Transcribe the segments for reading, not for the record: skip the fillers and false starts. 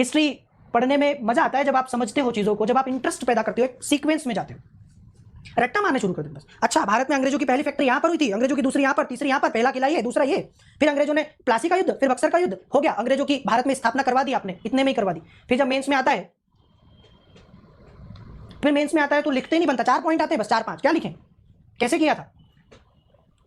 History पढ़ने में मजा आता है जब आप समझते हो चीजों को, जब आप इंटरेस्ट पैदा करते हो, एक सीक्वेंस में जाते हो, रट्टा मारने शुरू कर देते बस। अच्छा, भारत में अंग्रेजों की पहली फैक्ट्री यहां पर हुई थी, अंग्रेजों की दूसरी यहां पर, तीसरी यहां पर, पहला किला ये, दूसरा ये, फिर अंग्रेजों ने प्लासी का युद्ध, फिर बक्सर का युद्ध, हो गया, अंग्रेजों की भारत में स्थापना करवा दी आपने, इतने में ही करवा दी। फिर जब मेंस में आता है, फिर मेंस में आता है तो लिखते नहीं बनता, 4 पॉइंट आते हैं बस, 4-5, क्या लिखें, कैसे किया था।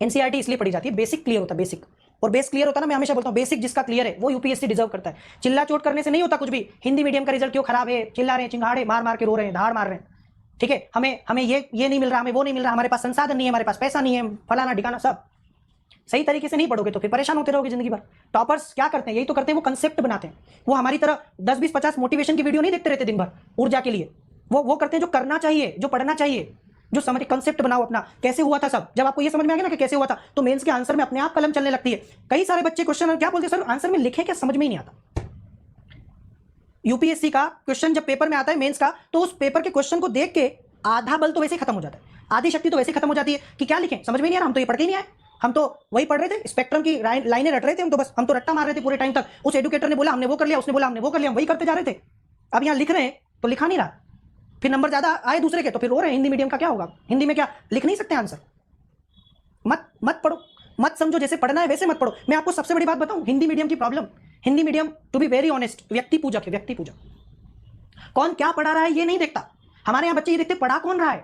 एनसीईआरटी इसलिए पढ़ी जाती है, बेसिक क्लियर होता है, बेसिक, और बेस क्लियर होता है ना, मैं हमेशा बोलता हूं बेसिक जिसका क्लियर है वो यूपीएससी डिजर्व करता है। चिल्ला चोट करने से नहीं होता कुछ भी। हिंदी मीडियम का रिजल्ट क्यों खराब है, चिल्ला रहे हैं, चिंगाड़े मार मार के रो रहे हैं, धाड़ मार रहे हैं, ठीक है, हमें ये नहीं मिल रहा, हमें वो नहीं मिल रहा, हमारे पास संसाधन नहीं है, हमारे पास पैसा नहीं है, फलाना ठिकाना, सब सही तरीके से नहीं पढ़ोगे तो फिर परेशान होते रहोगे जिंदगी भर। टॉपर्स क्या करते हैं, यही तो करते हैं, वो कंसेप्ट बनाते हैं, वो हमारी तरह 10-20-50 मोटिवेशन की वीडियो नहीं देखते रहते दिन भर ऊर्जा के लिए, वो करते हैं जो करना चाहिए, जो पढ़ना चाहिए, जो समझ, कंसेप्ट बनाओ अपना, कैसे हुआ था सब। जब आपको ये समझ में आ गया ना कि कैसे हुआ था, तो मेंस के आंसर में अपने आप कलम चलने लगती है। कई सारे बच्चे क्वेश्चन क्या बोलते हैं, सर आंसर में लिखे क्या, समझ में ही नहीं आता। यूपीएससी का क्वेश्चन जब पेपर में आता है मेंस का, तो उस पेपर के क्वेश्चन को देख के आधा बल तो वैसे ही खत्म हो जाता है, आधी शक्ति तो वैसे ही खत्म हो जाती है कि क्या लिखें, समझ में नहीं आ रहा, हम तो ये पढ़ के ही नहीं आए, हम तो वही पढ़ रहे थे, स्पेक्ट्रम की लाइनें रट रहे थे, हम तो रट्टा मार रहे थे पूरे टाइम तक। उस एडुकेटर ने बोला हमने वो कर लिया, उसने बोला हमने वो कर लिया, हम वही करते जा रहे थे। अब यहाँ लिख रहे हैं तो लिखा नहीं रहा, फिर नंबर ज्यादा आए दूसरे के तो फिर रो रहे हैं। हिंदी मीडियम का क्या होगा, हिंदी में क्या लिख नहीं सकते आंसर। मत पढ़ो, मत समझो, जैसे पढ़ना है वैसे मत पढ़ो। मैं आपको सबसे बड़ी बात बताऊं, हिंदी मीडियम की problem, Hindi medium to be very honest व्यक्ति पूजक है, व्यक्ति पूजक। कौन क्या पढ़ा रहा है ये नहीं देखता। हमारे यहाँ बच्चे ये देखते पढ़ा कौन रहा है,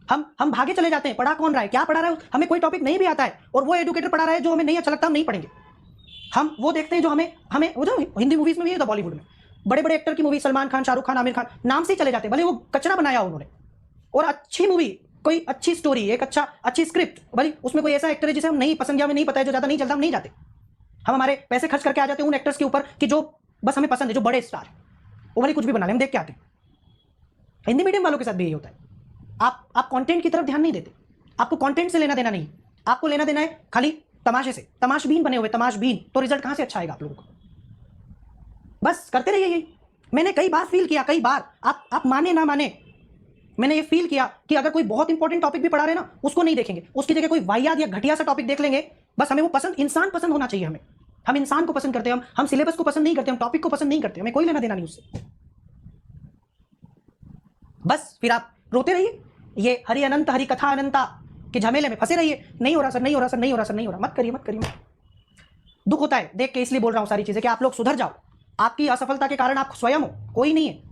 हम भागे चले जाते हैं, पढ़ा कौन रहा है, क्या पढ़ा रहा है। हमें कोई टॉपिक नहीं भी आता है और वो एडुकेटर पढ़ा रहा है जो हमें नहीं अच्छा लगता, हम नहीं पढ़ेंगे। हम वो देखते हैं जो हमें वो जो हिंदी मूवीज में भी है, तो बॉलीवुड में बड़े बड़े एक्टर की मूवी, सलमान खान, शाहरुख खान, आमिर खान, नाम से ही चले जाते हैं, भले वो कचरा बनाया उन्होंने, और अच्छी मूवी, कोई अच्छी स्टोरी, एक अच्छी स्क्रिप्ट, भले उसमें कोई ऐसा एक्टर है जिसे हम नहीं पसंद, या हमें नहीं पता है, जो ज्यादा नहीं चलता, हम नहीं जाते। हम हमारे पैसे खर्च करके आ जाते हैं उन एक्टर्स के ऊपर कि जो बस हमें पसंद है, जो बड़े स्टार, वो भले कुछ भी बना ले, हम देख के आते हैं। हिंदी मीडियम वालों के साथ भी यही होता है। आप कंटेंट की तरफ ध्यान नहीं देते, आपको कंटेंट से लेना देना नहीं, आपको लेना देना है खाली तमाशे से, तमाशबीन बने हुए, तमाशबीन, तो रिजल्ट कहां से अच्छा आएगा आप लोगों को। बस करते रहिए यही। मैंने कई बार फील किया, कई बार, आप माने ना माने, मैंने ये फील किया कि अगर कोई बहुत इंपॉर्टेंट टॉपिक भी पढ़ा रहे ना, उसको नहीं देखेंगे, उसकी जगह कोई वाहियात या घटिया सा टॉपिक देख लेंगे। बस हमें वो पसंद, इंसान पसंद होना चाहिए हमें, हम इंसान को पसंद करते हैं, हम सिलेबस को पसंद नहीं करते, हम टॉपिक को पसंद नहीं करते, हमें कोई लेना देना नहीं उससे। बस फिर आप रोते रहिए, ये हरि अनंत हरि कथा अनंता के झमेले में फंसे रहिए। नहीं हो रहा सर, नहीं हो रहा सर, नहीं हो रहा सर, नहीं हो रहा, मत करिए, मत करिए। दुख होता है देख के, इसलिए बोल रहा हूं सारी चीजें कि आप लोग सुधर जाओ। आपकी असफलता के कारण आप स्वयं हो, कोई नहीं है।